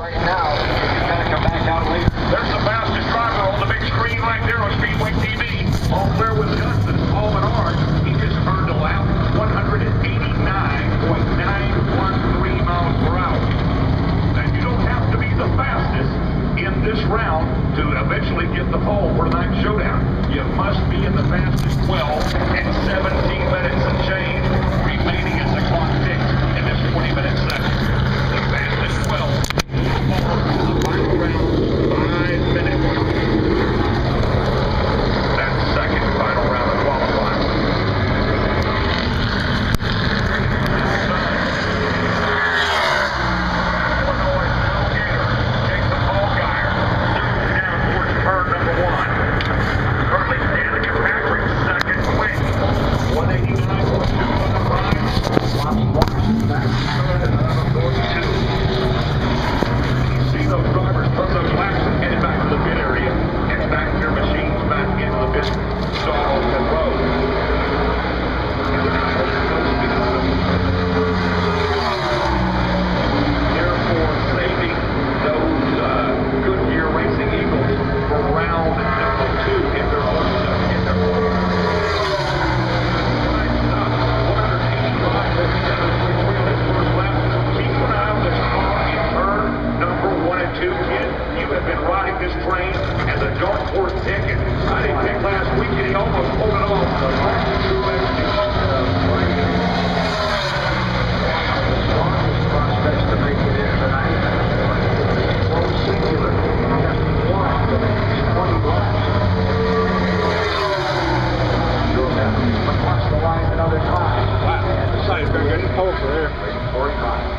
right now. He's going to come back out later. There's the fastest driver on the big screen right there on Speedway TV. All clear with Wisconsin. Paul Menard, he just earned a lap, 189.913 miles per hour. Now, you don't have to be the fastest in this round to eventually get the pole for tonight's showdown. You must be in the fastest 12 and 17 minutes and change remaining as the clock ticks in this 20-minute session. The fastest 12 for the final round, 5 minutes. That second final round of qualifying.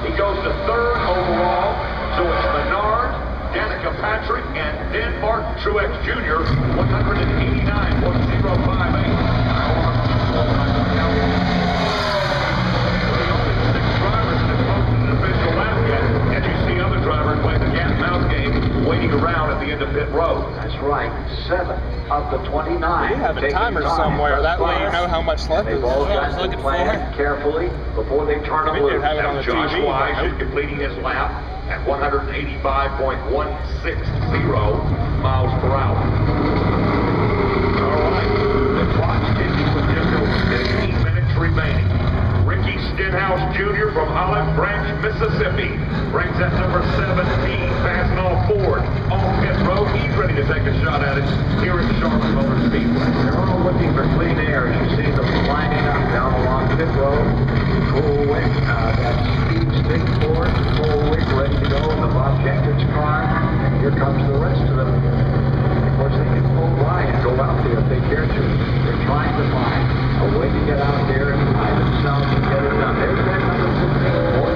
He goes to third overall, so it's Menard, Danica Patrick, and Dan Martin Truex Jr., 189.058. Waiting around at the end of pit road. That's right. 7 of the 29. You have a timer somewhere. That way you know how much left is. They've all got to plan carefully before they turn them loose. Have it on the Josh TV. Wise is completing his lap at 185.160 miles per hour. All right. The clock's ticking with just over 15 minutes remaining. Ricky Stenhouse Jr. from Olive Branch, Mississippi, brings that number 17, passing off Ford on pit road. He's ready to take a shot at it here at Charlotte Motor Speedway. They're all looking for clean air as you see them lining up down along pit road. Full wick, that speed stick Ford, full wick ready to go in the Bob Jenkins car. And here comes the rest of them. Of course, they can pull by and go out there if they care to. They're trying to find a way to get out there and hide themselves and get it done. There's that number 15 Ford.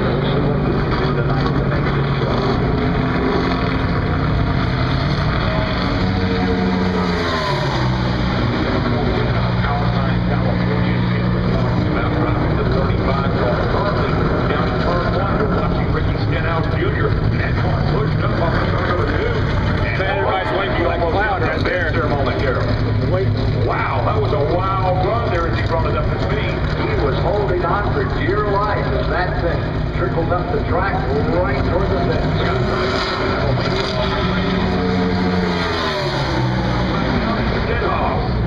We'll see what he can do tonight to make this show. Wow, that was a wild run there as he brought it up to speed. He was holding on for dear life as that thing trickled up the track right toward the fence.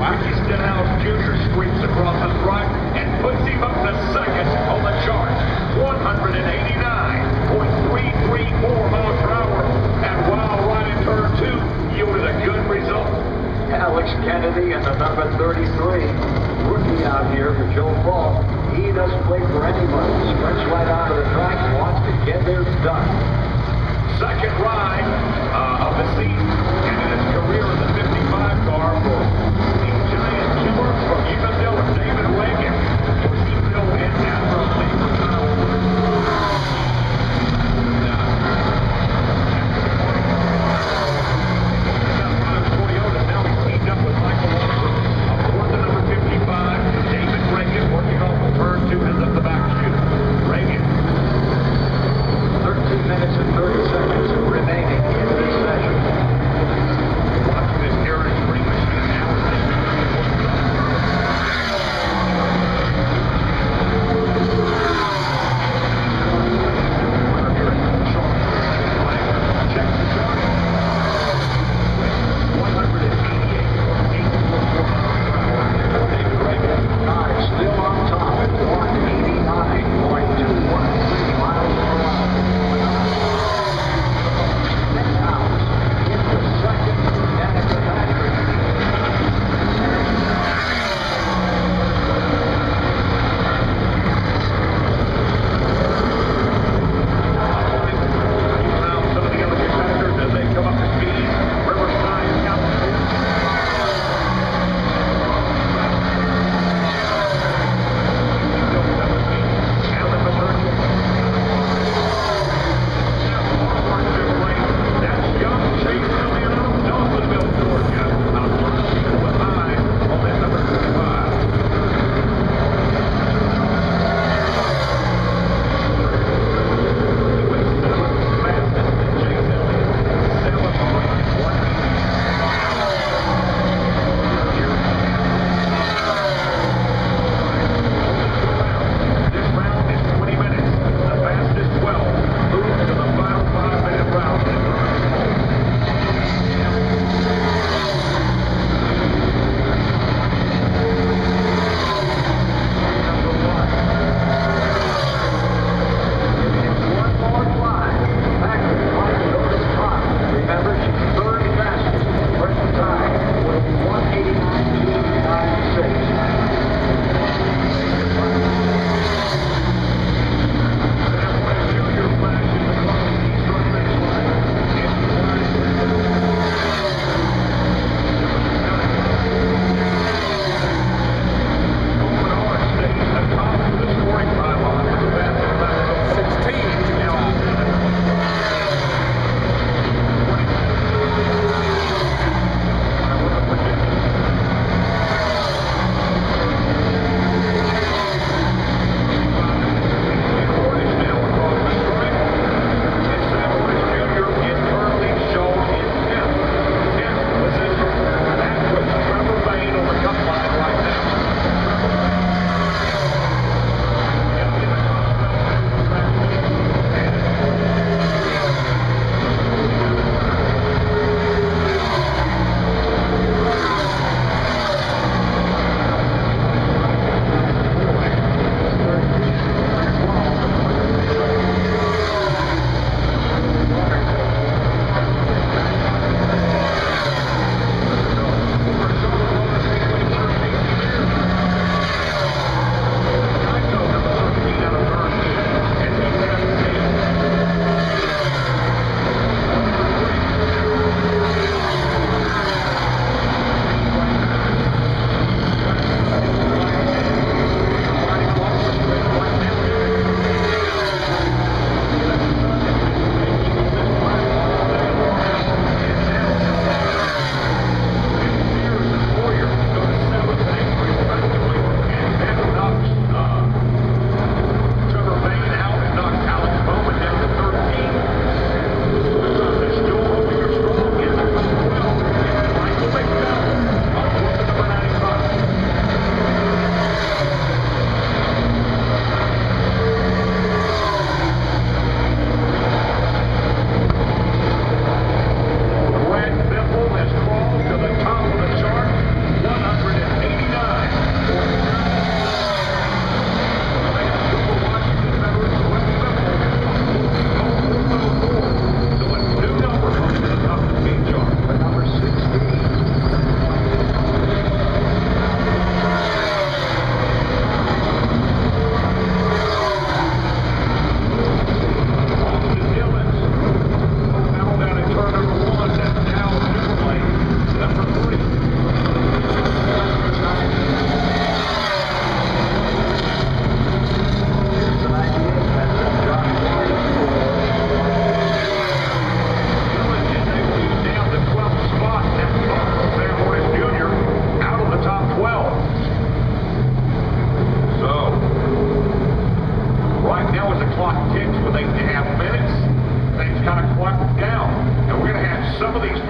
Ricky Stenhouse Jr. sweeps across the front and puts him up to second on the chart. 189.334 miles per hour. And while right in turn 2 yielded a good result. Alex Kennedy and the number 33, rookie out here for Joe Paul. He doesn't wait for anybody. Sprints right onto the track and wants to get there done.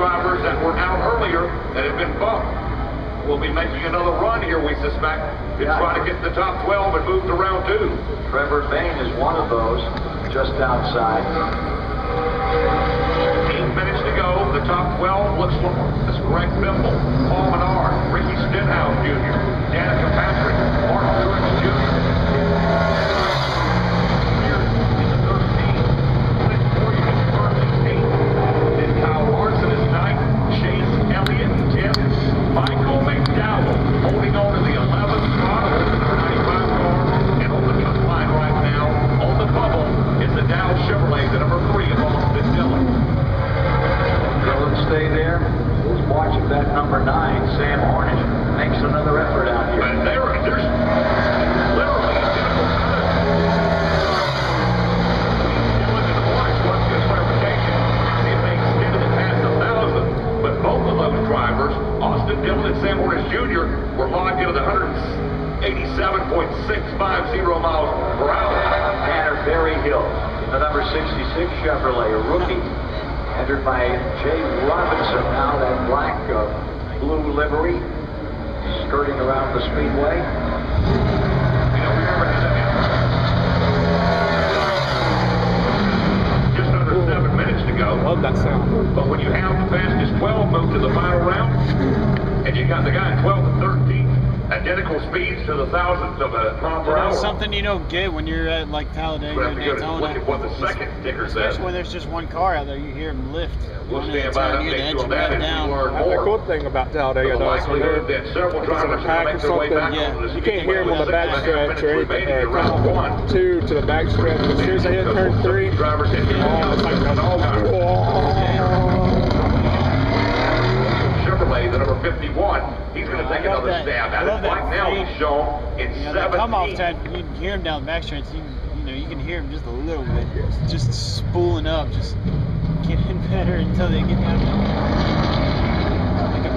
drivers that were out earlier that have been bumped will be making another run here, we suspect, to try to get the top 12 and move to round 2. Trevor Bain is one of those, just outside. 8 minutes to go. The top 12 looks like this: Greg Bimble, Paul Menard, Ricky Stenhouse Jr., Danica Patrick, Martin Truex Jr. Here in the 13th, Clint Boyer is currently 8th. Then Kyle Larson is 9th. Chase Elliott 10th. Michael McDowell holding on to the 11th spot of the 95 car. And on the cut line right now, on the bubble, is the Dow Chevrolet, the number 3 of Austin Dillon. Dillon stay there. Let's watch if that number 9, Sam Hornish, makes another effort out here. And there's literally identical Dillon and Hornish want to get clarification. See if they extended it past 1,000. But both of those drivers, Austin Dillon and Sam Hornish Jr., were logged into the 187.650 miles per hour. Tanner Berryhill, the number 66 Chevrolet, a rookie, entered by Jay Robinson. Now that black blue livery skirting around the speedway. You know, we never had that happen. Just under 7 minutes to go. Love that sound. But when you have the fastest 12 move to the final round, and you got the guy in 12 and 13, identical speeds to the thousandth of a mile per hour. That's something you don't get when you're at like Talladega We or have to go to look Daytona. at what the second ticker says. Especially when there's just one car out there, you hear them lift. We'll stand by and update you on that as we learn That's the more. cool thing about Talladega, The though, is when likelihood they're that several drivers pack will or make their way back something, onto the you can't hear them on the speedway with 6.5 backstretch minutes or anything. remaining in Or round 1. 2 to the backstretch. As soon as they hit turn 3, Drivers hit it's like, Chevrolet, the number 51, he's going to take I love another that. stab I at love it. Right that now, fade. he's shown in You know, that come off 17. time, you can hear him down the backstretch. You can hear him just a little bit, just spooling up, just getting better until they get down.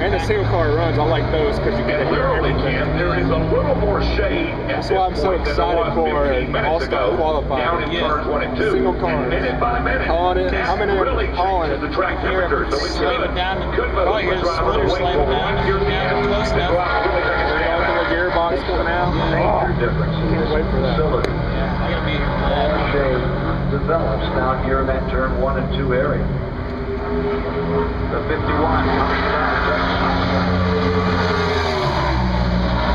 and the single car runs, I like those because you get And to hear literally, everything. Ken, there is a little more shade at That's this why I'm so point than there excited was for 15 minutes All-Star ago, qualifying. down in Yeah. turns 1 and 2. Single cars. And minute by minute, Calling it. this How many are really calling changes it? the track Hear temperature. him So it's slam good. it down. Good move Probably hear for the driver splitter to wait slam for it down. one gear to Yeah, end close and enough. go out and really take a stab Look at at it. the gearbox coming out. Major difference in this Wait for that. facility. Yeah, I gotta be here for that. As they develops down here in that turn 1 and 2 area. The 51 coming down.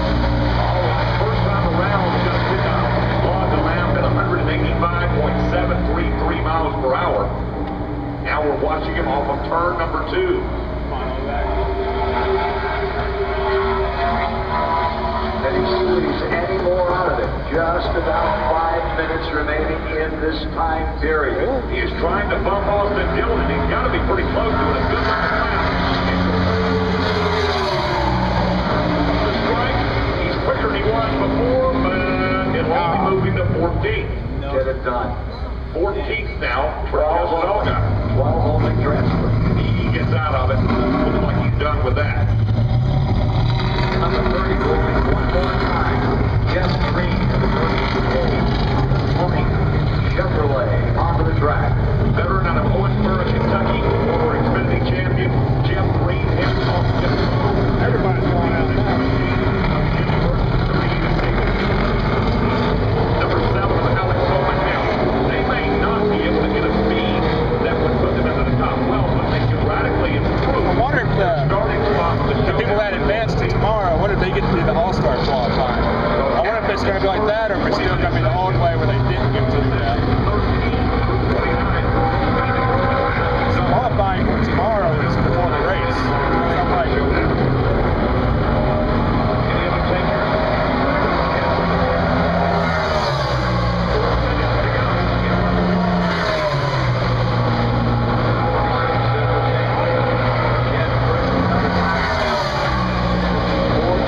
First time around, just logged a lap at 185.733 miles per hour. Now we're watching him off of turn number 2. And he squeezed any more out of it. Just about 5 minutes remaining in this time period. He is trying to bump Austin Dillon, and he's got to be pretty close to it. A good lap. The strike, he's quicker than he was before, but it'll only move him to 14th. Get it done. 14th now, Travis Noga. 12 holding transfer. He gets out of it. Looks like he's done with that. Number 30 moving one more time. Jeff Green, number 38. Moving Chevrolet onto the track. Veteran out of Owensboro, Kentucky, former Xfinity champion, Jeff Green, heads off to Everybody's going out now. Number 7 of Alex Bowman now. They may not be able to get a speed that would put them into the top 12, but they can radically improve I wonder if their starting spot for the the people that advance to tomorrow, what if they get to do the All-Star qualifying? I wonder if it's going to be like that, or if it's still going to be the old way where they didn't get to do that. So qualifying for tomorrow is before the race. So I'm like, Any other takers?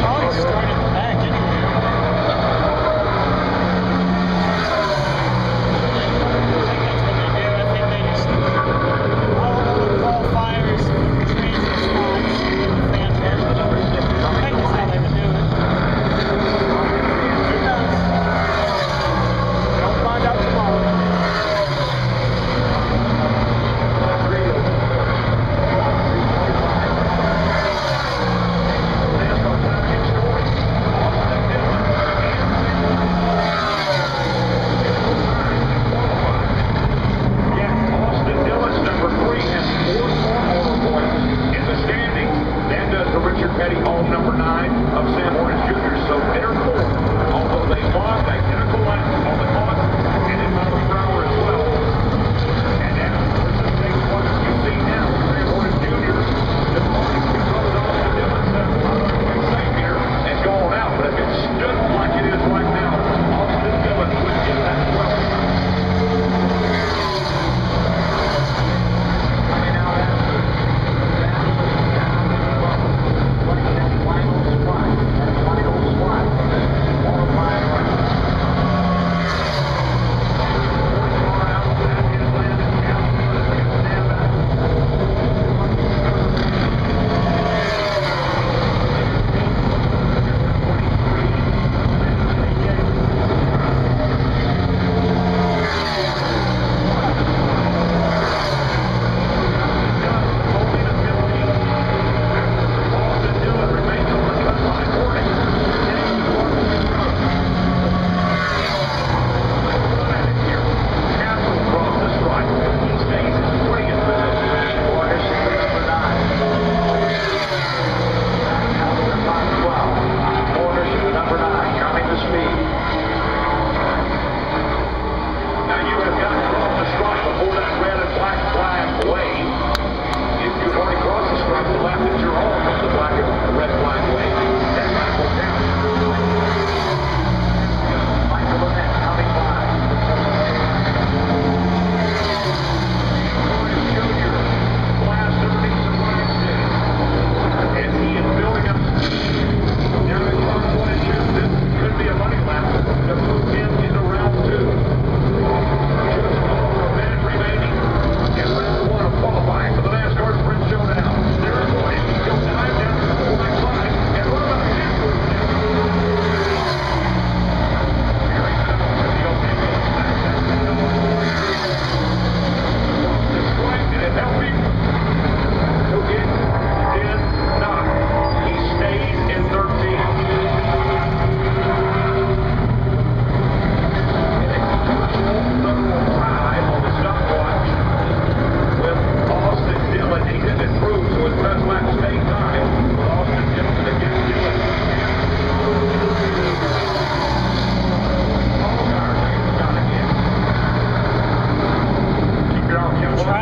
Probably starting in the back anyway.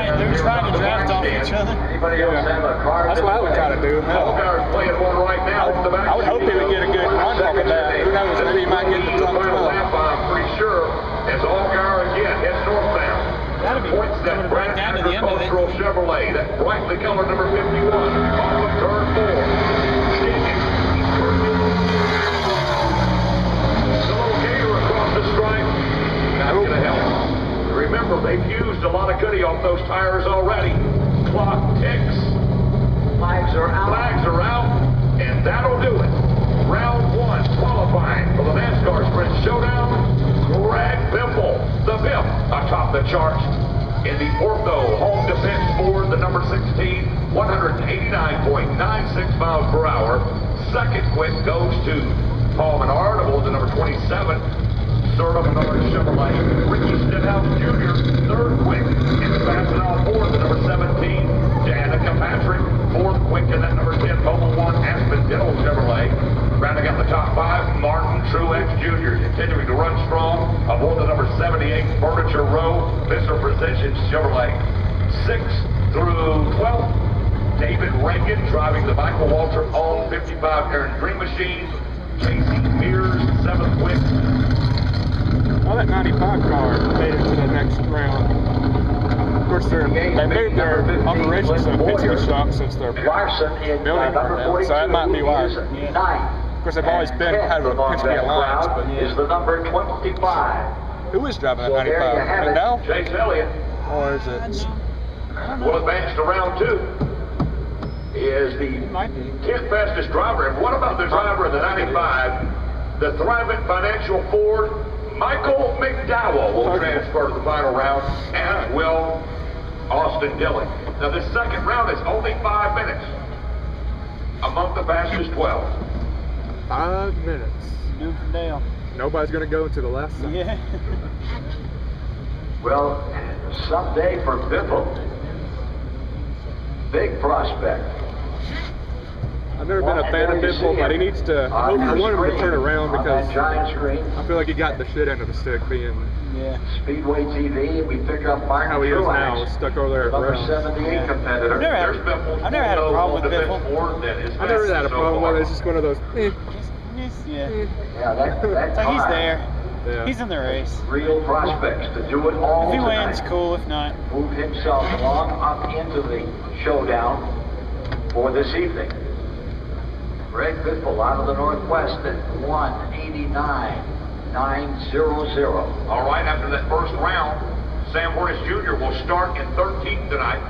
They were trying to draft off each other. Anybody else have a card? That's what I would try to do. Allgaier playing one right now. From the back I would hope he would get a good run off of that. Who knows? Maybe he might get the top 12. I'm pretty sure as Allgaier again heads northbound. That'd be Points that coming right down to the end of it. Agricultural Chevrolet, that brightly colored number 51, off of turn 4. The little gator across the stripe, that's going to help. Remember, they've used a lot of goodie off those tires already. Clock ticks. Flags are out. Flags are out, and that'll do it. Round 1 qualifying for the NASCAR Sprint Showdown. Greg Biffle, the Biff, atop the charts in the Ortho Home Defense Ford, the number 16, 189.96 miles per hour. Second quick goes to Paul Menard aboard the number 27. Third up, Menard Chevrolet. Ricky Stenhouse Jr., third quick in the Fastenal Ford, the number 17. Danica Patrick, fourth quick in that number 10, Mobil 1 Aspen Dental Chevrolet. Rounding out the top 5, Martin Truex Jr. continuing to run strong aboard the number 78 Furniture Row, Mr. Precision Chevrolet. 6th through 12th, David Rankin driving the Michael Waltrip owned 55 Aaron Dream Machine. Casey Mears, 7th quick. Well, that 95 car made it to the next round. Of course, they moved their operations to a Penske shop since their Larson in building number burned down, 42. so that might be why. Is Of ninth. course, they've always been kind of a Along Penske that alliance, crowd but is the number 25. who is driving that So there you 95? have it. McDowell? Chase Elliott Or is it? will advance to round 2. Is the Might be. 10th fastest driver. And what about the driver of the 95? The Thrivent Financial Ford, Michael McDowell will transfer to the final round, as will Austin Dillon. Now this second round is only 5 minutes among the fastest 12. 5 minutes. New for Dale. Nobody's going to go into the last second. Yeah. Well, someday for Biffle. Big prospect. I've never been a fan of Biffle, but he needs to. I want him to turn around on that because giant screen. I feel like he got the shit end of the stick being Yeah. Speedway TV, we pick up Martin how he is now, Truex, stuck over there at number Brown. 78 Yeah. competitor. I've never had- There's Biffle's I've never had a problem with defense Biffle. Ford that is I never had a so problem far. with it. It's just one of those. Yeah. Yeah, that It's like he's car, there. Yeah. He's in the race. real prospects to do it all If he tonight. wins, cool. If not, Move himself along up into the showdown for this evening. Greg Biffle out of the Northwest at 189.900. All right, after that first round, Sam Hornish Jr. will start in 13th tonight.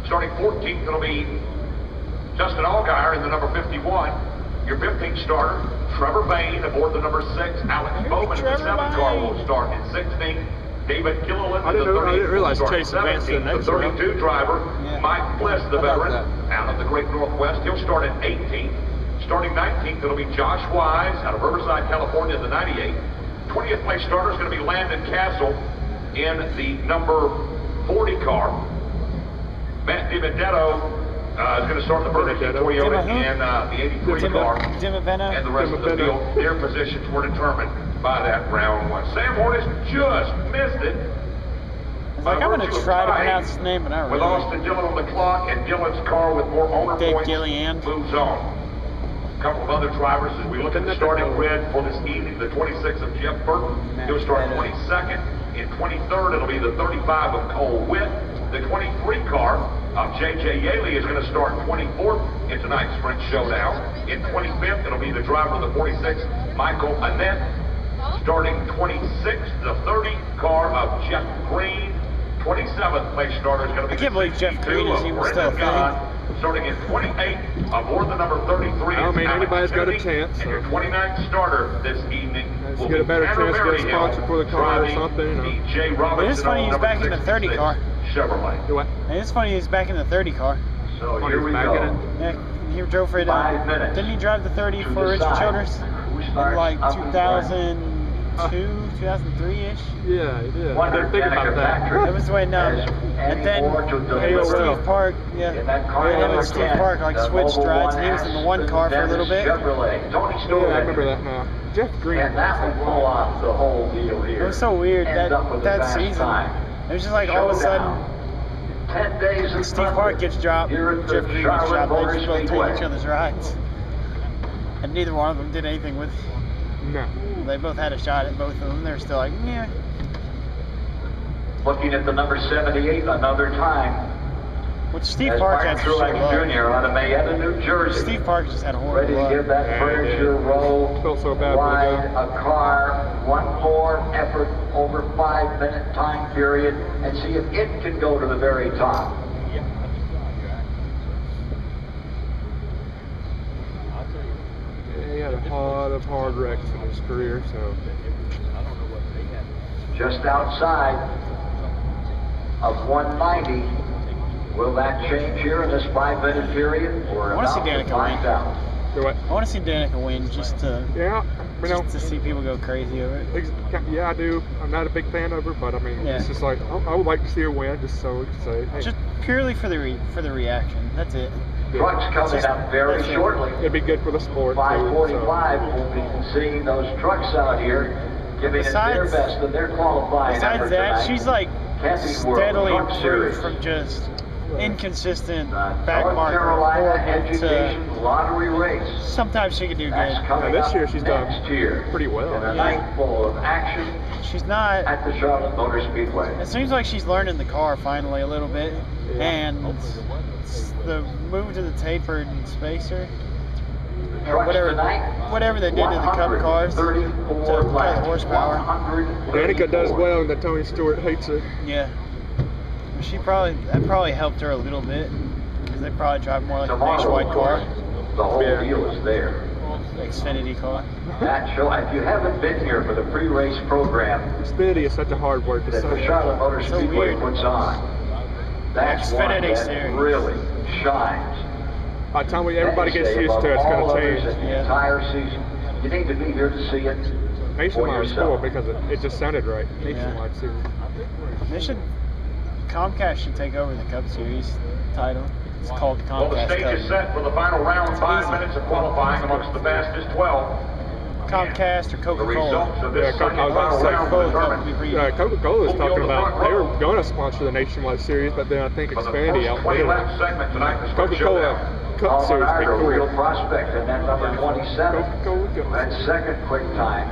Starting 14th, it'll be Justin Allgaier in the number 51. Your 15th starter, Trevor Bain aboard the number 6. Alex Bowman in the Trevor 7th car Bain. will start in 16th. David Gilliland I in the didn't 30th. realize will start Chase advanced to the 17th. next The 32 driver, Yeah. Mike Bliss, the How about veteran, out of the Great Northwest. He'll start at 18th. Starting 19th, it'll be Josh Wise out of Riverside, California, the 98. 20th place starter is going to be Landon Castle in the number 40 car. Matt DiBenedetto is going to start the Bernstein Toyota Dimma who? in the 83 car. Dimaveno. And the rest of the field, their positions were determined by that round 1. Sam Hornish just missed it. It's like, I'm going to try to pronounce his name, but not With really. Austin Dillon on the clock, and Dillon's car with more owner Dave points Gillian. moves on. A couple of other drivers as we look at the starting grid for this evening. The 26 of Jeff Burton, he'll start 22nd. In 23rd, it'll be the 35 of Cole Witt. The 23 car of J.J. Yaley is going to start 24th in tonight's Sprint Showdown. In 25th, it'll be the driver of the 46, Michael Annette. Starting 26th, the 30 car of Jeff Green. 27th place starter is going to be I can't believe Jeff Green is even still a thing. Starting in 28th, aboard the number 33. I don't mean Alex anybody's got a Mooney. chance, And your so. 29th starter this evening Let's will get a be better Tanner chance to get a Berryhill sponsor for the car or driving something, you know. the Jay Robinson But it's funny he's number back in the 30 66 car. Chevrolet. Do what? And it's funny he's back in the 30 car. So Funny here he's we back go. in it. Yeah, he drove for it. 5 minutes Didn't he drive the 30 to for Richard decide Childress who in starts like up in front. 2002, 2003-ish? Yeah, he did. I Wonder didn't think about Danica that. Patrick That was when, has and then more to him deliver and Steve Park, in yeah, that car him number and Steve 10, Park like the switched Mobil rides, 1 and he was in the one Aspen car for a little bit. Chevrolet. Tony Yeah, Stewart. I remember that now. Jeff Green. And that would pull off the whole deal here. It was so weird Ends up with a that fast season. time. It was just like all of a sudden, 10 days of Steve Park gets dropped, here at the Jeff Green gets Charlotte dropped. They Motor just both Speedway. take each other's rides. And neither one of them did anything with it. No. They both had a shot at both of them. They're still like, yeah. Looking at the number 78 another time. Which Steve As Park Martin had some shit Truex luck. Jr. out of Mayetta, New Jersey. Steve Park just had horrible Ready to luck. give that Yeah, furniture he did. roll Felt so bad for the ride guy. a car, one more effort over 5-minute time period, and see if it can go to the very top. He had a lot of hard wrecks in his career, so. Just outside of 190. Will that change here in this 5-minute period? We're I wanna see about to Danica find win. out. Do what? I want to see Danica win just to Yeah, you know, just to see people go crazy over it. yeah, I do. I'm not a big fan of her, but I mean, Yeah. it's just like I would like to see her win, just so we can say, hey, Just purely for the reaction. That's it. Trucks coming Just- up very that's it. shortly. it'd be good for the sport. Too, 5:45, we'll be seeing those trucks out here giving it their Besides- best in their qualifying Besides effort that, tonight. she's like Camping World steadily Truck improved Series. from just inconsistent The back North marker Carolina horrible to Education Lottery Race. sometimes she can do That's good. coming this up year she's done next year. pretty well. In a Yeah. night full of action She's not. at the Charlotte Motor Speedway. It seems like she's learning the car finally a little bit, Yeah. and the move to the tapered spacer, or Trucks whatever, tonight, whatever they did to the Cup cars to 134 cut laps. horsepower. 134. Danica does well, and that Tony Stewart hates her. Yeah, that probably helped her a little bit because they probably drive more like a Tomorrow, nationwide of car, course, the whole Yeah. deal is there. Xfinity car. That show, if you haven't been here for the pre-race program Xfinity is such a hard word to that the say. Charlotte Motor So Speedway weird. puts on, that's one Xfinity that series. really shines. By the time everybody Let me gets say, used to it, it's above going all to others change. in the Yeah. entire season. You need to be here to see it for Nationwide was cool yourself. because it just sounded right. Nationwide series. They should. Comcast should take over the Cup Series title. It's called the Well, the Comcast stage is Cup. set for the final round. 5 easy. minutes of qualifying amongst the fastest 12. Comcast or The Coca-Cola. results of this Yeah, second I was final about to round say will Coca-Cola determine Cup would be pretty- Coca-Cola is Who'll be on talking the about front they were row? going to sponsor the Nationwide series, but then I think for the Xfinity first 20 outbid lap them. segment tonight. The Sprint Coca-Cola Showdown. Cup Paul series would Menard, a be real cool. prospect, and then number 27. Coca-Cola who Cup. had second quick time.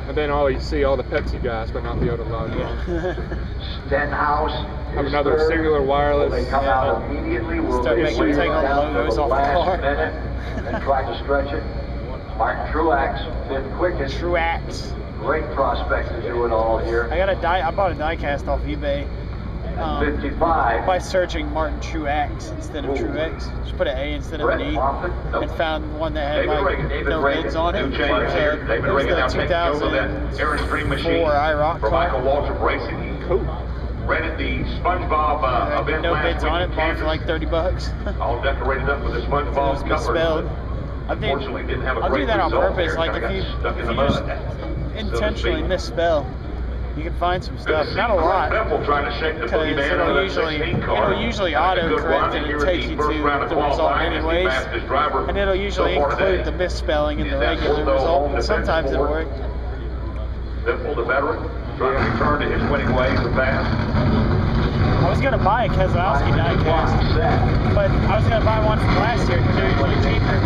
And then you see all the Pepsi guys, but not the other lot. Yeah. Stenhouse. Have is another third. singular wireless. Will they come Yeah. out immediately? Will Start they making wait take all the down to logos the off the last car. minute and try to stretch it? Martin Truex, fifth quickest. Truax. Great prospect to do it all here. I bought a diecast off eBay. 55. By searching Martin Truax instead of Ooh. Truex. Just put an A instead of Brett an E. Moffitt. And found one that had David like Reagan, David no Reagan, bids on it. new change here. David It was Reagan now the takes over that Airstream machine 2004 IROC for car. Michael Waltrip Racing. He Cool. rented the SpongeBob event No last bids week on in it, bought it Kansas. for like $30. All decorated up with the It was SpongeBob cover. misspelled. Unfortunately, didn't have a I'll great do that on result purpose. there. Like Kinda if you got stuck in the just mud. intentionally misspell, you can find some Good stuff. to see Not a Corey lot. Temple trying to shake the Because boogeyman it'll out of that usually 16 car. auto Good correct run and here take in you the to first round of the result qualifying as the anyways. fastest driver And it'll usually so far include today. the misspelling in the Is that regular Wildo result. home But sometimes it'll defense work. Biffle, the veteran, trying to return to his winning ways of fast. I was gonna buy a Keselowski diecast, but I was gonna buy one from last year because they were way cheaper.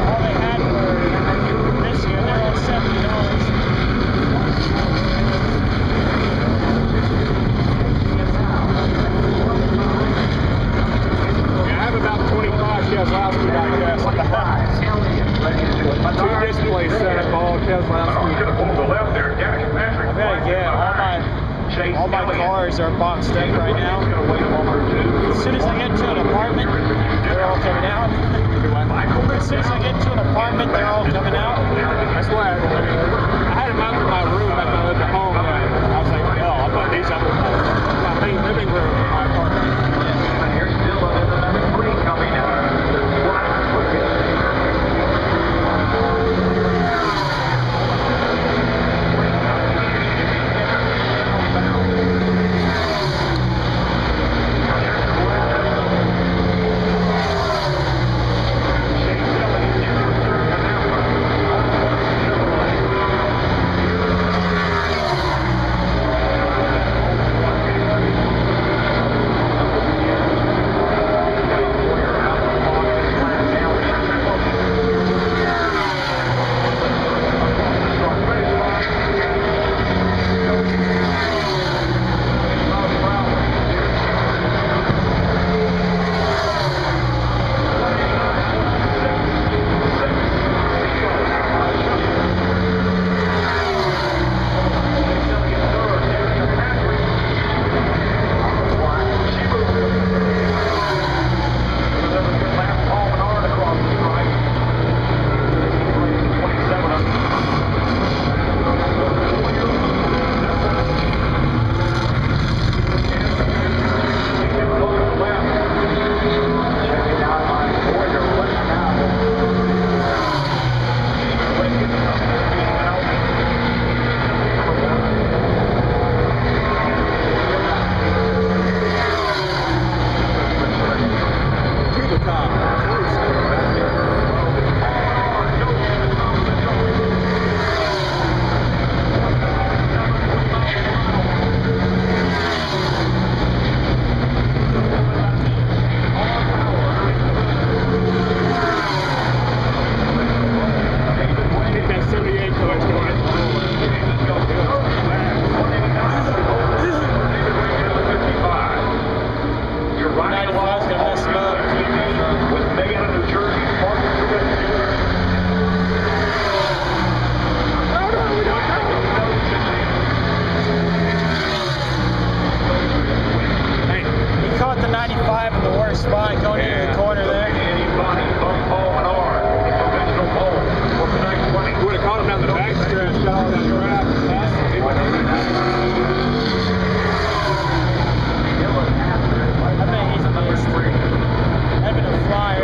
All they had were this year. They're all $70. I have about 25 Keselowski diecasts at the house. Two displays set up all Oh, should have Keselowski. pulled to the left there. Danica Patrick. I've got to get all my cars are boxed up right now. Gonna wait on her too. As soon as I get to an apartment, they're all coming out. As soon as I get to an apartment, they're all coming out. That's why I had them up in my room at my living home. And I was like, well, I'll put these up in my main living room in my apartment. Here's still the number 3 coming out. 95 in the worst spot going into the corner there. Anybody but Paul Menard, professional pole for tonight's 20. Would have caught him down the back stretch, got all that crap. I bet he's missed. That'd been a flyer.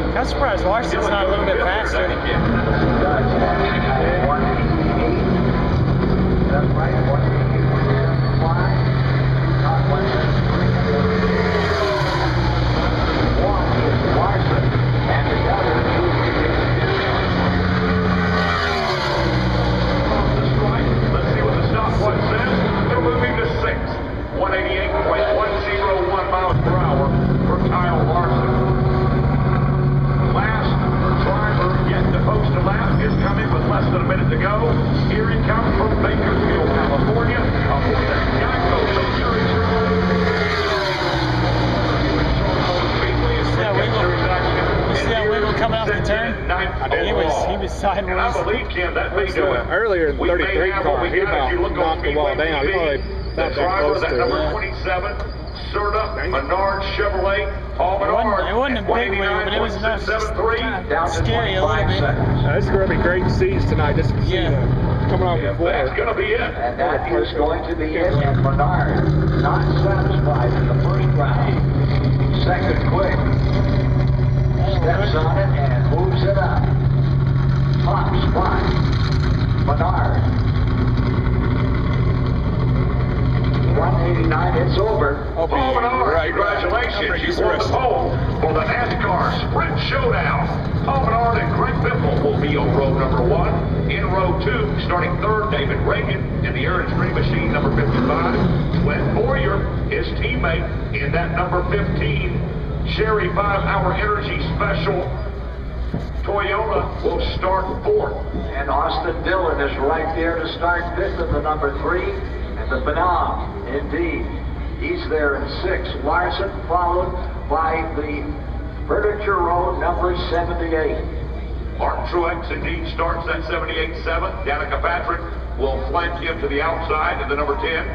I'm surprised Larson's not a little bit faster. Let's see what the stopwatch says. They're moving to 6th. 188.101 miles per hour for Kyle Larson. Last driver yet to post a lap is coming with less than a minute to go. Here he comes from Bakersfield, California. Aboard the Geico Security You see that wiggle coming off the turn? He was sideways. And I believe, Ken, that may do it. Earlier in the 33 car, he about knocked the wall down. He probably about that close to number it. 27, Serta, Menard Chevrolet, Paul Menard. It wasn't a big wiggle, but it was enough to kind of scare you a little bit. It's going to be great to see tonight, just to see coming off the floor. That's going to be it. And that is going to be it. And Menard not satisfied in the first round. Second quick. Steps on it and moves it up. Top spot. Menard. 189, it's over. Paul Menard, congratulations. You won the pole for the NASCAR Sprint Showdown. Paul Menard and Greg Biffle will be on row number 1. In row 2, starting 3rd, David Reagan in the Air Extreme Machine number 55. Glenn Boyer, his teammate, in that number 15 Cherry 5-Hour Energy Special Toyota will start 4th. And Austin Dillon is right there to start 5th in the number 3. And the Phenom, indeed, he's there in 6th. Larson followed by the Furniture Road number 78. Martin Truex indeed starts at 78-7. Danica Patrick will flank him to the outside in the number 10.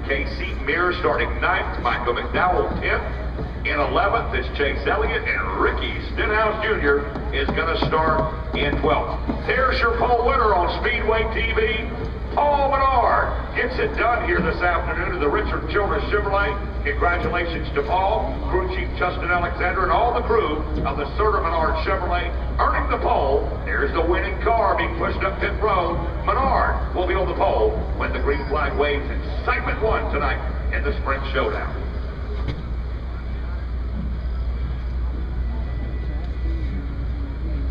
Casey Mears starting 9th. Michael McDowell 10th. In 11th is Chase Elliott, and Ricky Stenhouse Jr. is going to start in 12th. There's your pole winner on Speedway TV. Paul Menard gets it done here this afternoon at the Richard Childress Chevrolet. Congratulations to Paul, crew chief Justin Alexander, and all the crew of the Serta Menard Chevrolet earning the pole. There's the winning car being pushed up pit road. Menard will be on the pole when the green flag waves in segment 1 tonight in the Sprint Showdown.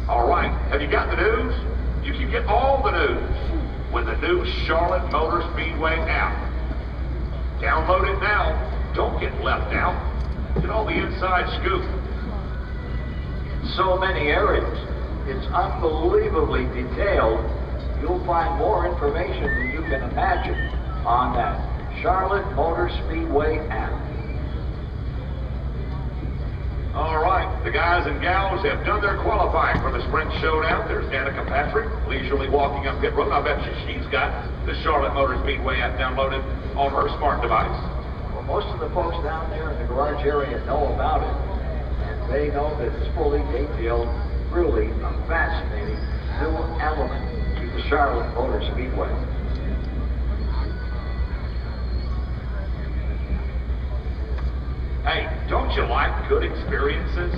All right, have you got the news? You can get all the news with the new Charlotte Motor Speedway app. Download it now. Don't get left out. Get all the inside scoop. So many areas. It's unbelievably detailed. You'll find more information than you can imagine on that Charlotte Motor Speedway app. All right, the guys and gals have done their qualifying for the Sprint Showdown. There's Danica Patrick leisurely walking up pit road. I bet you she's got the Charlotte Motor Speedway app downloaded on her smart device. Well, most of the folks down there in the garage area know about it, and they know that it's fully detailed, really a fascinating new element to the Charlotte Motor Speedway. Hey, don't you like good experiences?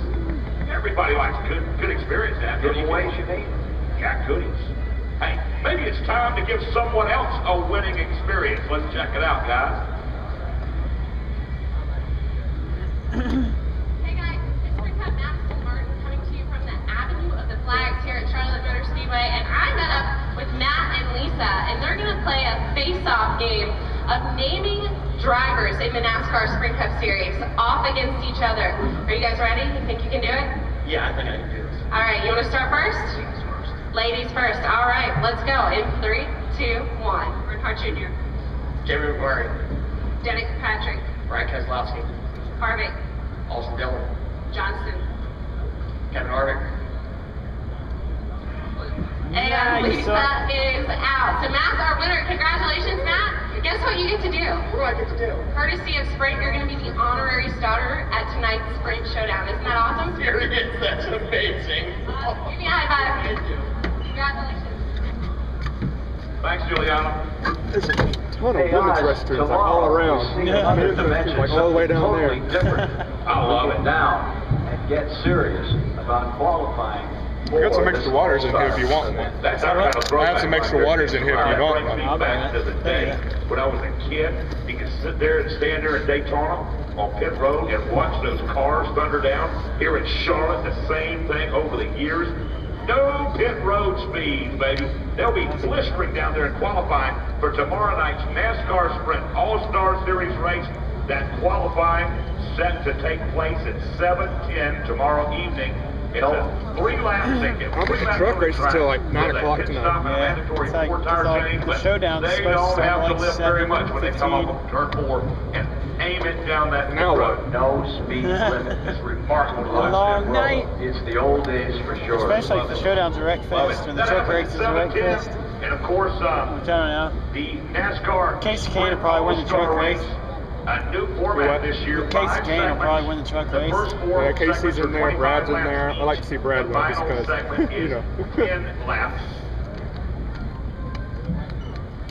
Everybody likes good experiences. Giveaways, you mean? Yeah, goodies. Hey, maybe it's time to give someone else a winning experience. Let's check it out, guys. Hey guys, it's Rita Maxwell Martin coming to you from the Avenue of the Flags here at Charlotte Motor Speedway, and I met up with Matt and Lisa, and they're going to play a face-off game of naming drivers in the NASCAR Sprint Cup Series off against each other. Are you guys ready? You think you can do it? Yeah, I think I can do this. All right, you want to start first? Ladies first. All right, let's go. In 3, 2, 1. Earnhardt Jr. Jamie McMurray, Danica Patrick. Brian Keselowski, Harvick. Austin Dillon, Johnson. Kevin Harvick. And Nice. Lisa is out. So Matt's our winner. Congratulations, Matt. Guess what you get to do? What do I get to do? Courtesy of Sprint, you're going to be the honorary starter at tonight's Sprint Showdown. Isn't that awesome? Serious? That's amazing. Give me a high five. Thank you. Congratulations. Thanks, Juliana. There's a ton of women's restrooms like all around. Like all the way down totally there. different. I love Get it. down and get serious about qualifying. We got some for extra this waters in here if you All-Star want one. event. That's our kind of I throwback have some extra right there. waters in here if you want Brings one. me back to the day when I was a kid. You could sit there and stand there in Daytona on pit road and watch those cars thunder down. Here in Charlotte, the same thing over the years. No pit road speeds, baby. They'll be blistering down there and qualifying for tomorrow night's NASCAR Sprint All-Star Series race. That qualifying set to take place at 7:10 tomorrow evening. It's a 3-lap ticket. I don't think the truck race is till like 9 o'clock tonight. Yeah, it's like- it's like the showdown's They supposed to don't start have to like lift very much when they come 7:15. up on turn 4 and aim it down that Now road. what? No speed limit. It's remarkable. to A watch long that road. night. It's the old days for sure. Especially if the showdown's a wreck Love fest it. and the That truck happens race is at a wreck 7:10. fest. And of course, Which I don't know. the NASCAR Casey Kane will Sprint probably win the All-Star truck race. A new format What? this year. Casey 5 Kane will segments. probably win the truck The race. first 4 Yeah, Casey's segments in are there, 25 Brad's in laps there. I like to see Brad The win just final 'cause, segment you is know. 10 laps.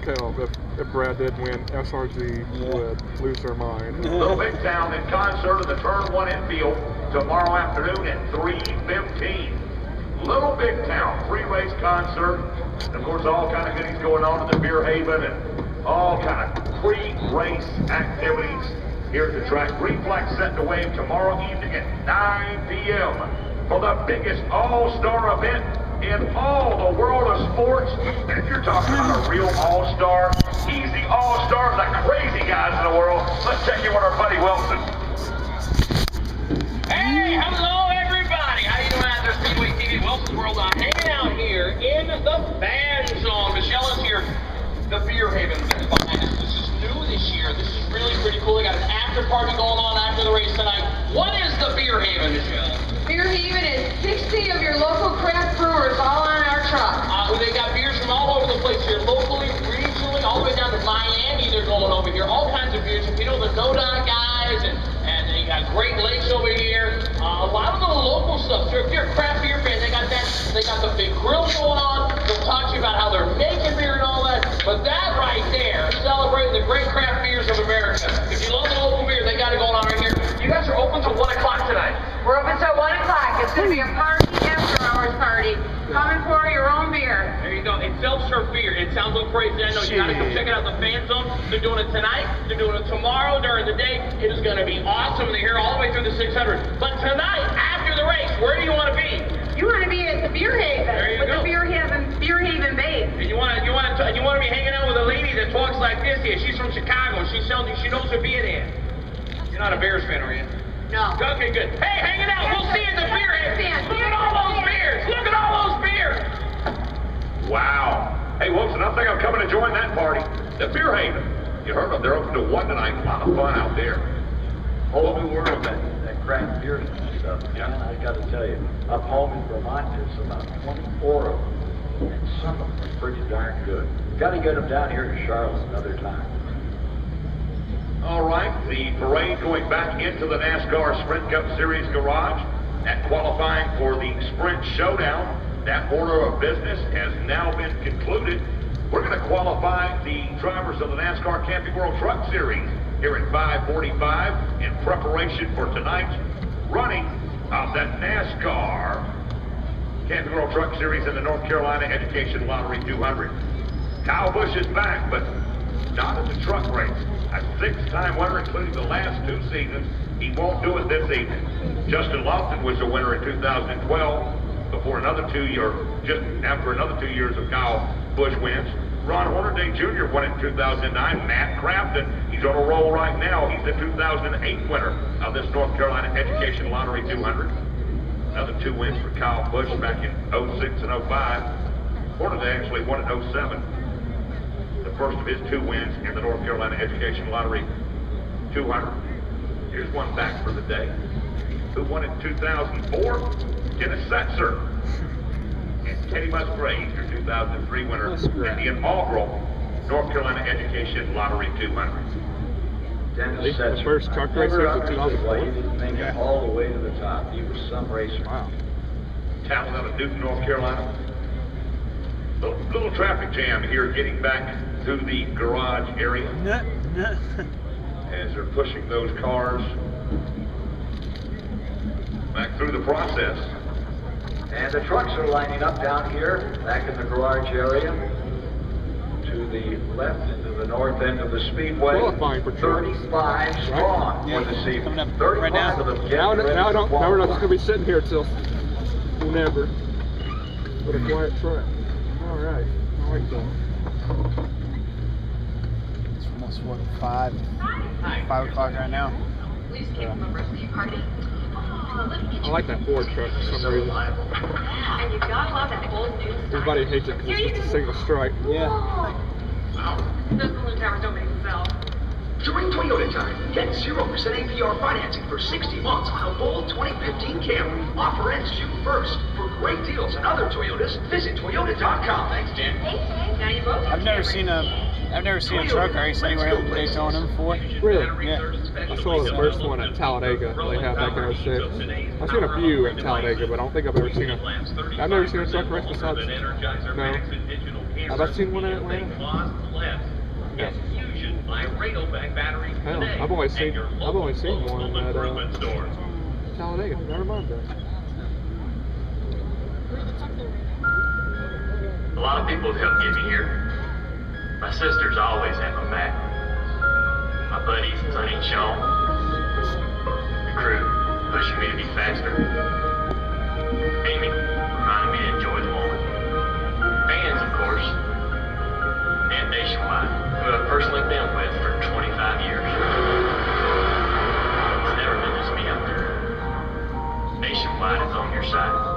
Tell if Brad did win, SRG would lose their mind. Little Big Town in concert at the Turn 1 infield tomorrow afternoon at 3:15. Little Big Town pre-race concert. And of course, all kind of goodies going on at the Beer Haven and all kind of pre-race activities here at the track. Green flag set to wave tomorrow evening at 9 p.m. for the biggest all-star event in all the world of sports. And if you're talking about a real all-star, easy all-stars, the crazy guys in the world, let's check in with our buddy Wilson. Hey, hello everybody! How you doing out there, Speedway TV, Wilson's World? I'm hanging out here in the fan zone. Michelle is here. The Beer Haven is behind us. This is new this year. This is really pretty cool. They got an after party going on after the race tonight. What is the Beer Haven, Michelle? Beer Haven is 60 of your local craft brewers all on our truck. They got beers from all over the place here, locally, regionally, all the way down to Miami. They're going over here. All kinds of beers. You know, the No-Dot guys, and they got Great Lakes over here. A lot of the local stuff. So if you're a craft beer fan, they got that. They got the big grill going on. They'll talk to you about how they're making beer and all that. But that right there, celebrating the great craft beers of America. If you love the local beer, they got it going on right here. You guys are open till 1 o'clock tonight. We're open till 1 o'clock. It's going to be a party after hours party. Come and pour your own beer. There you go. It's self-serve beer. It sounds like crazy. I know. You got to come check it out. The fan zone. They're doing it tonight. They're doing it tomorrow during the day. It is going to be awesome. They're here all the way through the 600. But tonight, after the race, where do you want to be? You want to be at the Beer Haven There you with go. the Beer Haven babe. And you want to be hanging out with a lady that talks like this here. She's from Chicago. She knows her beer there. You're not a Bears fan, are you? No. Okay, good. Hey, hanging out. We'll see you at the Beer Haven. Look at all those beers. Look at all those beers. Wow. Hey, Wilson, I think I'm coming to join that party. The Beer Haven. You heard them. They're open to 1 tonight. A lot of fun out there. Whole new world, that craft beer stuff. Yeah. Man, I got to tell you, up home in Vermont, there's about 24 of them, and some of them are pretty darn good. Got to get them down here to Charlotte another time. All right, the parade going back into the NASCAR Sprint Cup Series garage. That qualifying for the Sprint Showdown. That order of business has now been concluded. We're going to qualify the drivers of the NASCAR Camping World Truck Series here at 5:45 in preparation for tonight's running of the NASCAR Camping World Truck Series in the North Carolina Education Lottery 200. Kyle Busch is back, but not at the truck race. A 6-time winner, including the last 2 seasons. He won't do it this evening. Justin Lofton was the winner in 2012 before just after another 2 years of Kyle Busch wins. Ron Hornaday Jr. won in 2009. Matt Crafton, he's on a roll right now. He's the 2008 winner of this North Carolina Education Lottery 200. Another 2 wins for Kyle Busch back in 06 and 05. Hornaday actually won in 07. The first of his 2 wins in the North Carolina Education Lottery 200. Here's one back for the day. Who won in 2004? Dennis Setzer. And Teddy Musgrave, your 2003 winner in the inaugural North Carolina Education Lottery 200. Dennis Setzer. The first truck racer was in 2004. He didn't make it all the way to the top. He was some racer. Wow. Talent out of Newton, North Carolina. Little traffic jam here getting back to the garage area as they're pushing those cars back through the process. And the trucks are lining up down here, back in the garage area. To the left and to the north end of the speedway. Qualifying for trucks. 35 strong for this evening. Coming up 35 right now. of them getting Now ready we're to not qualify. going to be sitting here till whenever. What a quiet truck. All right. I like that. It's almost what, 5 o'clock right now. I like that Ford truck for some reason. And you gotta love that old new Everybody hates it because it's just a single strike. Yeah. Those balloon towers don't make themselves. During Toyota time, get 0% APR financing for 60 months on a bold 2015 Camry. Offer ends June 1st. For great deals on other Toyotas, visit Toyota.com. Thanks, Jen. Now you both I've never seen a truck race anywhere in Daytona before. Really? Yeah. I saw the first one at Talladega they had back in 06. I've seen a few at Talladega, but I don't think I've never seen a truck race besides. No. Have I seen one in Atlanta? No. Hell, I've only seen one at Talladega. Never mind that. A lot of people have helped get me here. My sisters always had my back. My buddies, Sonny and Sean. The crew, pushing me to be faster. Amy, reminding me to enjoy the moment. Fans, of course. And Nationwide, who I've personally been with for 25 years. It's never been just me out there. Nationwide is on your side.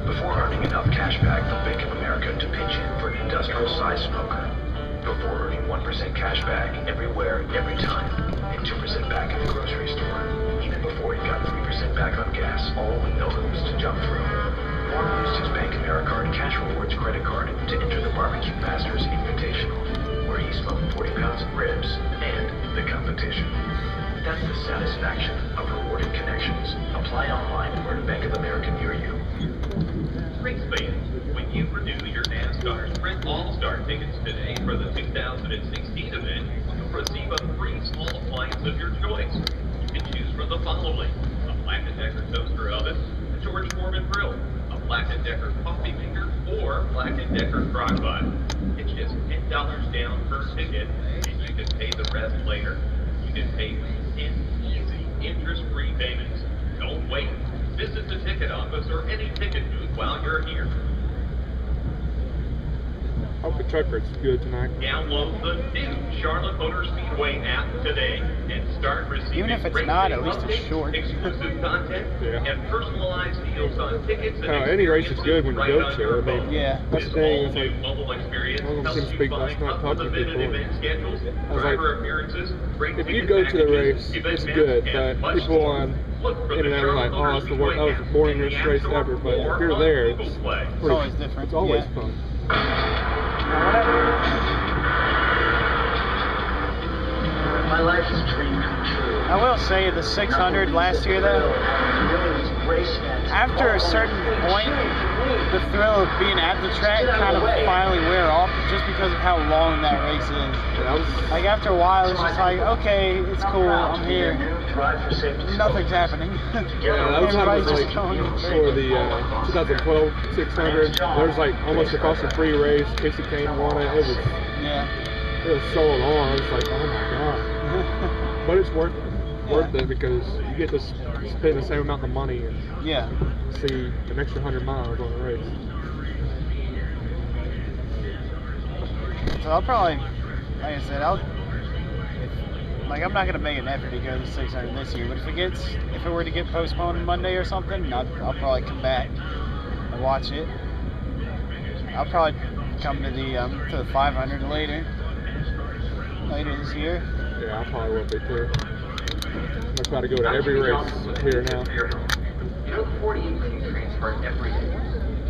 Before earning enough cash back from Bank of America to pitch in for an industrial-sized smoker. Before earning 1% cash back everywhere, every time, and 2% back at the grocery store. Even before he got 3% back on gas, all with no hoops to jump through. Warren used his Bank Americard Cash Rewards credit card to enter the Barbecue Masters Invitational, where he smoked 40 pounds of ribs and the competition. That's the satisfaction of rewarded connections. Apply online or at a Bank of America near you. Race fans, when you renew your NASCAR Sprint All-Star tickets today for the 2016 event, you'll receive a free small appliance of your choice. You can choose from the following: a Black & Decker toaster oven, a George Foreman grill, a Black & Decker coffee maker, or Black & Decker crock-pot. It's just $10 down per ticket, and you can pay the rest later. You can pay in easy, interest-free payments. Don't wait. Visit the ticket office or any ticket booth while you're here. Hope the truck race is good tonight. Download the new Charlotte Motor Speedway app today and start receiving Even if it's race not, day at least it's updates, short. exclusive content, Yeah. and personalized deals on tickets. And Any race is good when you right go on to. your I mean, phone. Yeah. that's the This thing. It's all-new like, mobile experience I was helps gonna you speak last find night, talking to up-to-the-minute people. event schedules, I was like, driver appearances, race if you ticket go to the packages, race, event it's maps, good, and but much people more. on Look for the internet are like, Charlotte oh, that's the Motor that was the Speedway boringest app race in the ever. App But Store if you're or there, Google it's Play. always different, It's always yeah. fun. My life's a dream come true. I will say the 600 last year though, after a certain point, the thrill of being at the track kind of finally wear off just because of how long that race is. Yeah, that was, Like after a while, it's just like, okay, it's cool, I'm here. Nothing's happening. yeah, that was how it was Everybody's like just going for the 2012 600. There was like almost across the free race. Casey Kane won it. Yeah. It was so long. It was like, oh my god. But it's worth it. Worth it because you get to spend the same amount of money and Yeah. see an extra 100 miles on the race. So I'll probably, like I said, I'm not gonna make an effort to go to 600 this year. But if it were to get postponed Monday or something, I'll probably come back and watch it. I'll probably come to the 500 later this year. Yeah, I probably will be too. I'll try to go to every race here now. You know, the 48 trains start every day.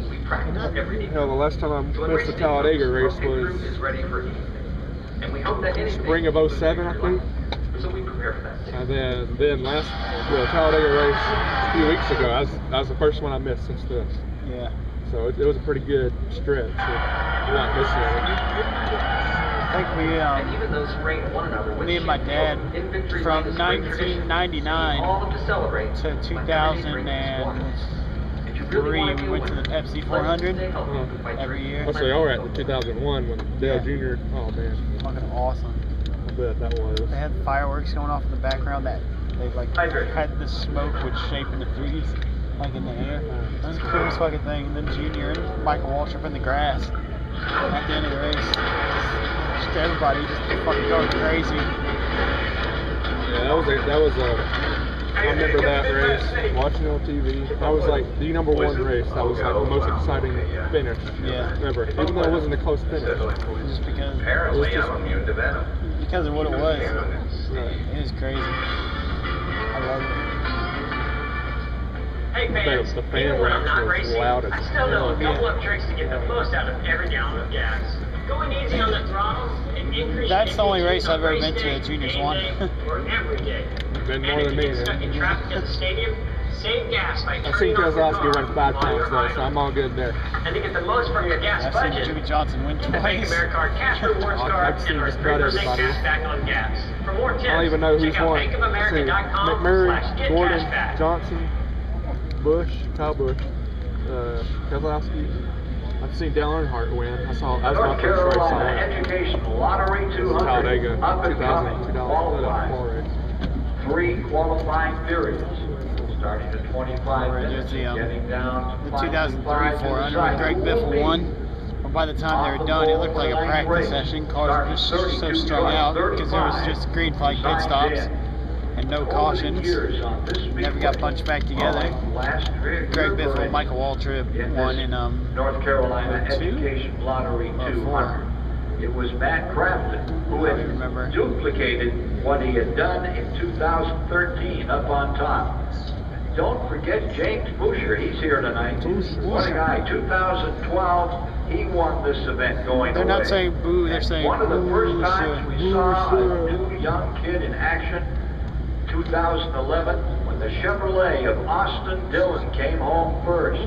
We practice every day. Hell, the last time I missed the Talladega race was spring of 07, I think. So we prepare for that. And then the Talladega race a few weeks ago, that was the first one I missed since then. Yeah. So it was a pretty good stretch. So I'm not missing it. I think me and my dad, from 1999 to 2003, we went to the Pepsi 400 every year. Oh, so y'all were at the 2001 when Dale Jr. Oh man, fucking awesome. I bet that was. They had fireworks going off in the background that they had the smoke would shape into threes, like in the air. That was the coolest fucking thing. And then Junior and Michael Waltrip in the grass at the end of the race. Just everybody just fucking going crazy. Yeah, I remember that race, watching it on TV. That was like the #1 race. That was like the most exciting finish. Yeah. Ever. Even though it wasn't a close finish. Just because. Apparently, I'm immune to venom. Because of what it was. Right. It was crazy. I love it. Hey fans, The fan even when I'm not reaction was racing, loud as I still know a hell. couple of tricks to get the most out of every gallon of gas. Going easy on the throttle and increasing. That's the only race I've ever race been to day, at Juniors game one. day, or every day. Been And more if than you me, get stuck in man. traffic at the stadium, save gas by I've seen turning off your Keselowski car run 5 while times you're though, so riding. I'm all good there. And to get the most from your gas I've seen budget, Jimmy Johnson win the Bank twice. America Cash Rewards I've card seen and our just about 3% everybody. cash back on gas. For more tips, I don't even know who's check out won. Let's see, McMurray, Gordon, bankofamerica.com/getcashback. Johnson, Busch, Kyle Busch, Keselowski. I've seen Dale Earnhardt win. That was my North first race I Carolina went. Education Lottery 200. Talladega, Up and coming 2004 qualifiers. race. 3 qualifying periods. Starting at 25 There's minutes, the, getting down The to 2003 5 400 when Greg Biffle won. But by the time they were done, it looked like a practice session. Cars were just so strung out because there was just green flag pit stops and no cautions. Never got bunched back together. Greg Biffle and Michael Waltrip won in North Carolina 02? Education Lottery Or 200. It was Matt Crafton who I don't remember. had duplicated what he had done in 2013 up on top. Don't forget James Boucher. He's here tonight. What a guy. 2012, he won this event going They're away. not saying boo, they're saying One of the first times we saw a Boucher. new young kid in action, 2011, when the Chevrolet of Austin Dillon came home first.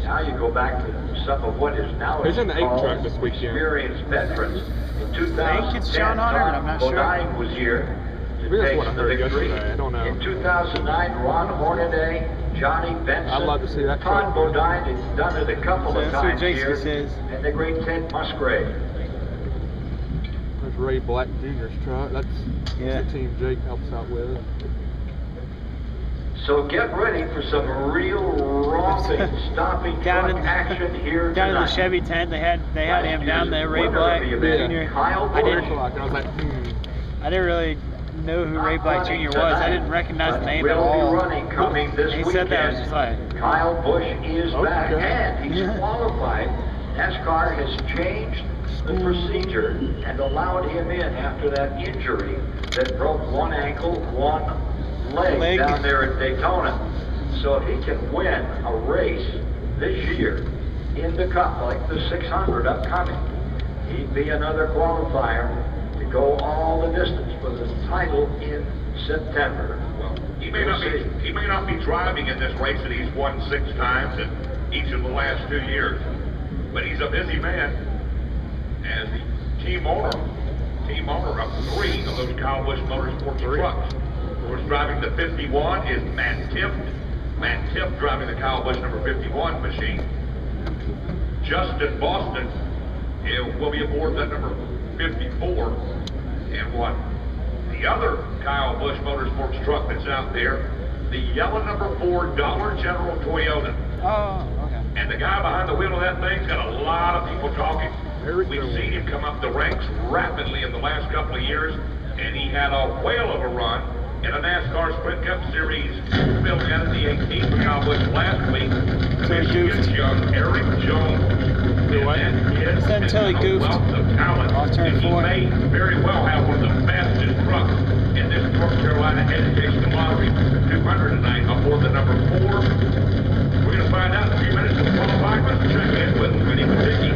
Now you go back to some of what is now Who's in the 8 called truck this weekend? experienced veterans. In 2010, I think it's John Hunter, but I'm not sure. Bodine was here to Maybe that's take what I the heard victory. yesterday. I don't know. In 2009, Ron Hornaday, Johnny Benson, I'd love to see that Todd truck. Bodine has done it a couple So of that's what times Jason here, says. and the great Ted Musgrave. There's Ray Black Jr.'s truck. That's the team Jake helps out with. So get ready for some real romping, stopping Down truck in- action here Down in the tonight. Chevy tent, they had him down there, Ray Winner Black of the event, Jr. Kyle I Busch. didn't, I was like, I didn't really know who Ray Black Jr. was. I didn't recognize the name at Will all. be running coming this He weekend. said that, I was just like, Kyle Busch is back, Okay. and he's qualified. NASCAR has changed the procedure and allowed him in after that injury that broke one ankle, one leg down there at Daytona. So if he can win a race this year in the Cup, like the 600 upcoming, he'd be another qualifier to go all the distance for the title in September. Well, he may not be driving in this race that he's won 6 times in each of the last 2 years, but he's a busy man as the team owner of 3 of those Kyle Busch Motorsports trucks. Of course, driving the 51 is Matt Tift. Matt Tift driving the Kyle Busch number 51 machine. Justin Boston will be aboard that number 54 and what? The other Kyle Busch Motorsports truck that's out there, the yellow number 4 Dollar General Toyota. oh, okay. And the guy behind the wheel of that thing's got a lot of people talking. We've seen him come up the ranks rapidly in the last couple of years, and he had a whale of a run in a NASCAR Sprint Cup Series filled out of the 18th accomplished last week. Michigan's young Eric Jones. Is that until he goofed? Off turn 4. He may very well have one of the fastest trucks in this North Carolina Education Lottery 200 tonight aboard the number 4. We're going to find out in a few minutes of qualifying. Let's check in with Vinny Paticki.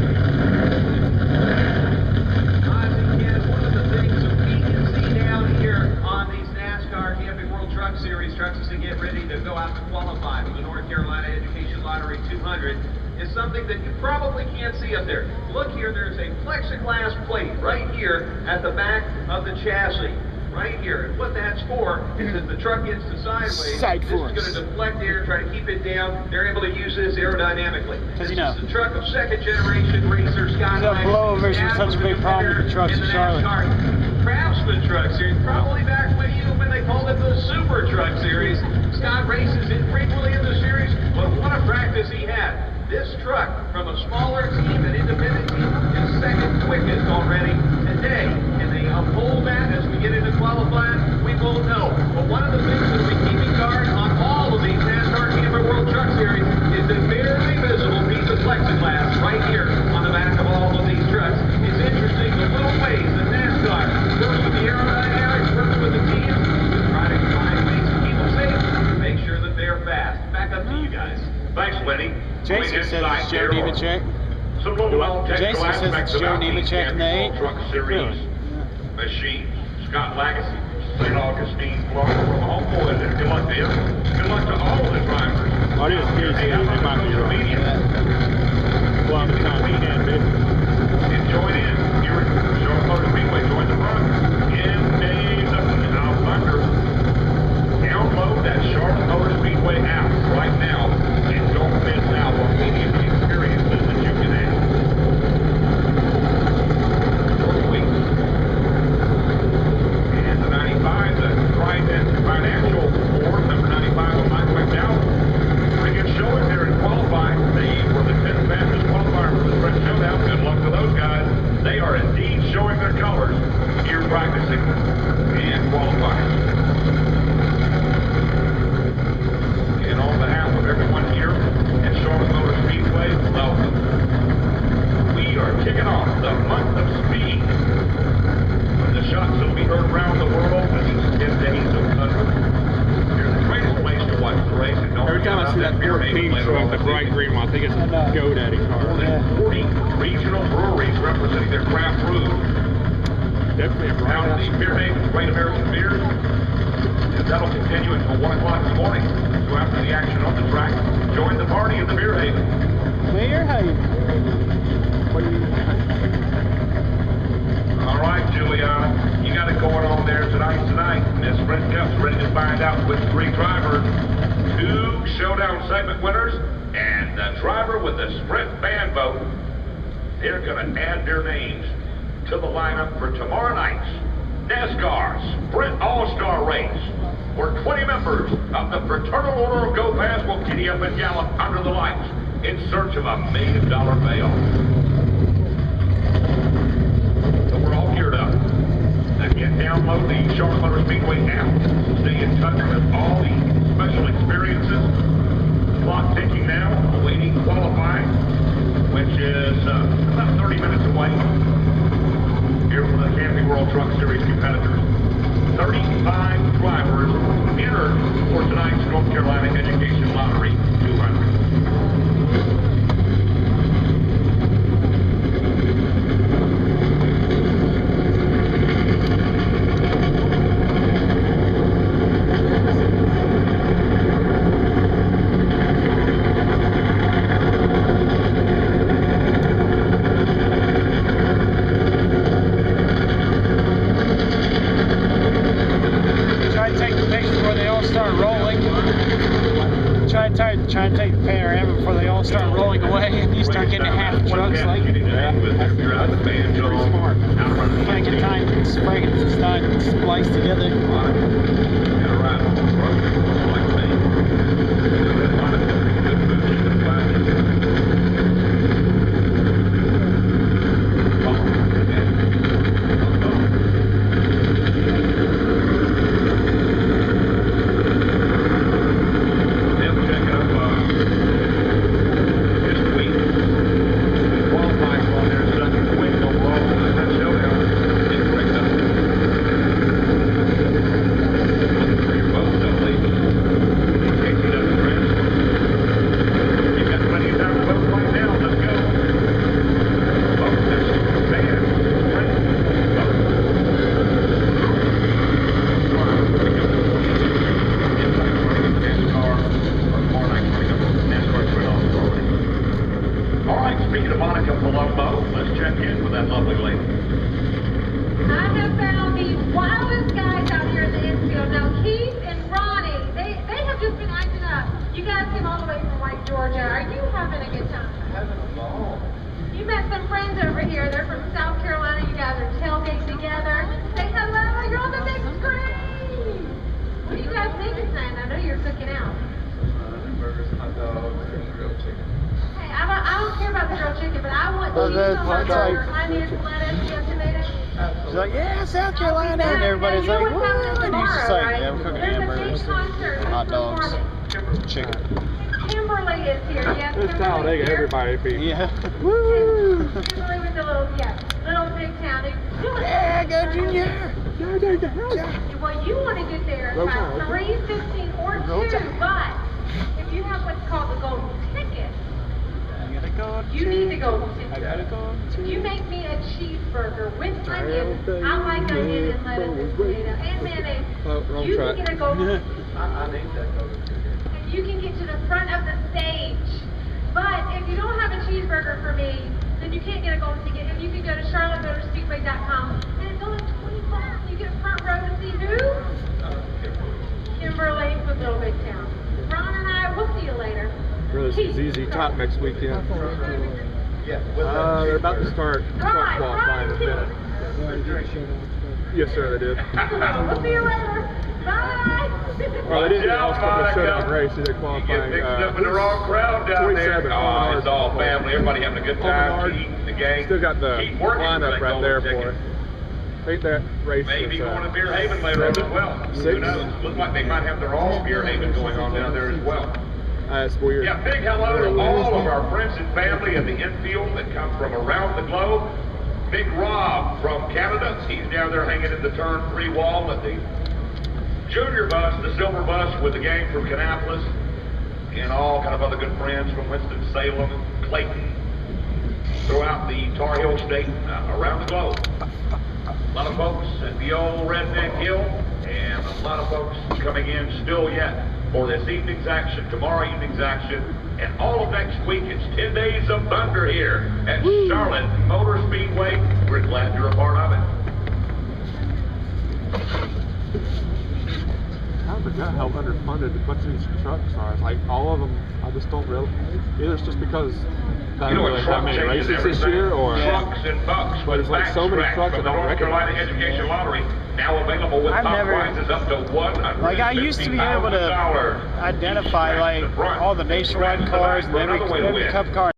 One of the things that we can see down here on these NASCAR Camping World Truck Series trucks as they get ready to go out to qualify for the North Carolina Education Lottery 200 is something that you probably can't see up there. Look here, there's a plexiglass plate right here at the back of the chassis. Right here. And what that's for is if the truck gets to sideways, this is going to deflect air, try to keep it down. They're able to use this aerodynamically. Because you know, the truck of second generation racer Scott the blowover is such a big problem with the trucks in Charlotte. Craftsman Truck Series, probably back when they called it the Super Truck Series. Scott races infrequently in the series, but what a practice he had. This truck from a smaller team, an independent team, is second quickest already today. Can they uphold that as we get into qualifying? We won't know. But one of the things that we keep guard on all of these NASCAR Camping World Truck Series is the very visible piece of plexiglass right here on the back of all of these trucks. It's interesting the little ways that NASCAR works with the aerodynamics, works with the teams to try to find ways to keep them safe and make sure that they're fast. Back up to you guys. Thanks, Lenny. Jason says it's Joe Nemechek. Some little Jason says it's Joe Nemechek in the 8. Truck Series machine. Scott Lagasse, St. Augustine, Florida, from homeboys. And good luck to him. Good luck to all the drivers. I didn't hear it might be right. Well, I'm kind of and join in here at Charlotte Motor Speedway. Join the front. In days of now thunder. Download that Charlotte Motor Speedway app right now and don't miss out on any of the experiences that you can have. Short week. And the 95, the Trident Financial Award, number 95 of Mike McDowell. They get showing there in qualifying. They were the 10th fastest qualifier for the Sprint Showdown. Good luck to those guys. They are indeed showing their colors here practicing and qualifying. And on behalf of everyone here at Charlotte Motor Speedway, welcome. We are kicking off the month of speed. The shots will be heard around the world with these 10 days of thunder. They're the greatest place to watch the race. And don't every time I see that Ford team showing the bright green one, I think it's a GoDaddy car. More than 40 regional breweries representing their craft brews. Definitely a bright Down at the Beer Haven Great American Beer. And that'll continue until 1 o'clock in the morning. So after the action on the track, join the party in the Beer Haven. Beer Haven. All right, Juliana, you got it going on there tonight. Miss Sprint Cup's ready to find out which 3 drivers, 2 showdown segment winners, and the driver with the Sprint fan vote. They're going to add their names to the lineup for tomorrow night's NASCAR Sprint All-Star Race, where 20 members of the Fraternal Order of Go Fast will giddy up and gallop under the lights in search of $1 million bail. So we're all geared up. Again, download the Charlotte Motor Speedway app. Stay in touch with all the special experiences. Clock ticking now, awaiting qualifying, which is about 30 minutes away. Here for the Camping World Truck Series competitors. 35 drivers entered for tonight's North Carolina Education Lottery 200. Trying to take the panorama before they all start rolling away and you start getting half trucks like pretty smart. Frankenstein spliced together. Columbo. Let's check in with that lovely lady. I have found the wildest guys out here in the infield. Now, Keith and Ronnie, they have just been acting up. You guys came all the way from White, Georgia. Are you having a good time? Having a ball. You met some friends over here. They're from South Carolina. You guys are tailgating together. Say hello. You're on the big screen. What are you guys making tonight? I know you're cooking out. Burgers, hot dogs, grilled chicken. Hey, I don't care about the grilled chicken, but I want Oh, cheese that's on my hot dog. burger, onions, lettuce, you have tomatoes. She's like, yeah, South Carolina, and everybody's like, woo, and he's just like, yeah, we're cooking hamburgers, hot dogs, chicken. Kimberly is here. Yes, There's Talladega, everybody beat. Yeah. Woo! Kimberly with the little big town. Yeah, go Junior! What you want to get there is Go about Tide. 3:15 or 2, but if you have what's called the golden ticket, I gotta go. you need the golden I ticket. gotta go. You make me a cheeseburger with onion. I like onion and lettuce and tomato and mayonnaise. Oh, wrong You track. can get a golden ticket. I need that golden ticket. And you can get to the front of the stage. But if you don't have a cheeseburger for me, then you can't get a golden ticket. And you can go to charlottemotorspeedway.com and it's only $20. You get a front row to see who? Kimberly with Little Big Town. Ron and I, we'll see you later. Really, ZZ Top next weekend. Yeah. They're about to start Right, qualifying in a minute. Yes, sir, they did. We'll see you later. Bye. Well, they didn't do the Watch out, All-Star showdown Monica. race. They did You get qualifying. mixed up in the wrong crowd down there. 27, Oh, it's all family. Everybody having a good time. Keith, the gang. Still got the Keep working for lineup that right golden there ticket. for it. I think that race Maybe is going to Beer Haven later on as well. Who 6. knows? Looks like they might have their own Beer Haven going on down there as well. That's weird. Yeah, big hello to all of our friends and family in the infield that come from around the globe. Big Rob from Canada, he's down there hanging at the turn 3 wall at the junior bus, the silver bus with the gang from Kannapolis, and all kind of other good friends from Winston-Salem and Clayton, throughout the Tar Heel State, around the globe. A lot of folks at the old Redneck Hill, and a lot of folks coming in still yet for this evening's action, tomorrow evening's action, and all of next week. It's 10 days of thunder here at Charlotte Motor Speedway. We're glad you're a part of it. I forgot how underfunded a bunch of these trucks are. It's like all of them, I just don't really. Either it's just because I don't really have many races this year, or trucks and bucks. But it's like so many trucks I from the don't North Carolina recognize. Education Lottery, now available with I've top never- prizes up to $150,000. Like, I used to be able to identify, like, all the nationwide cars and every Cup car.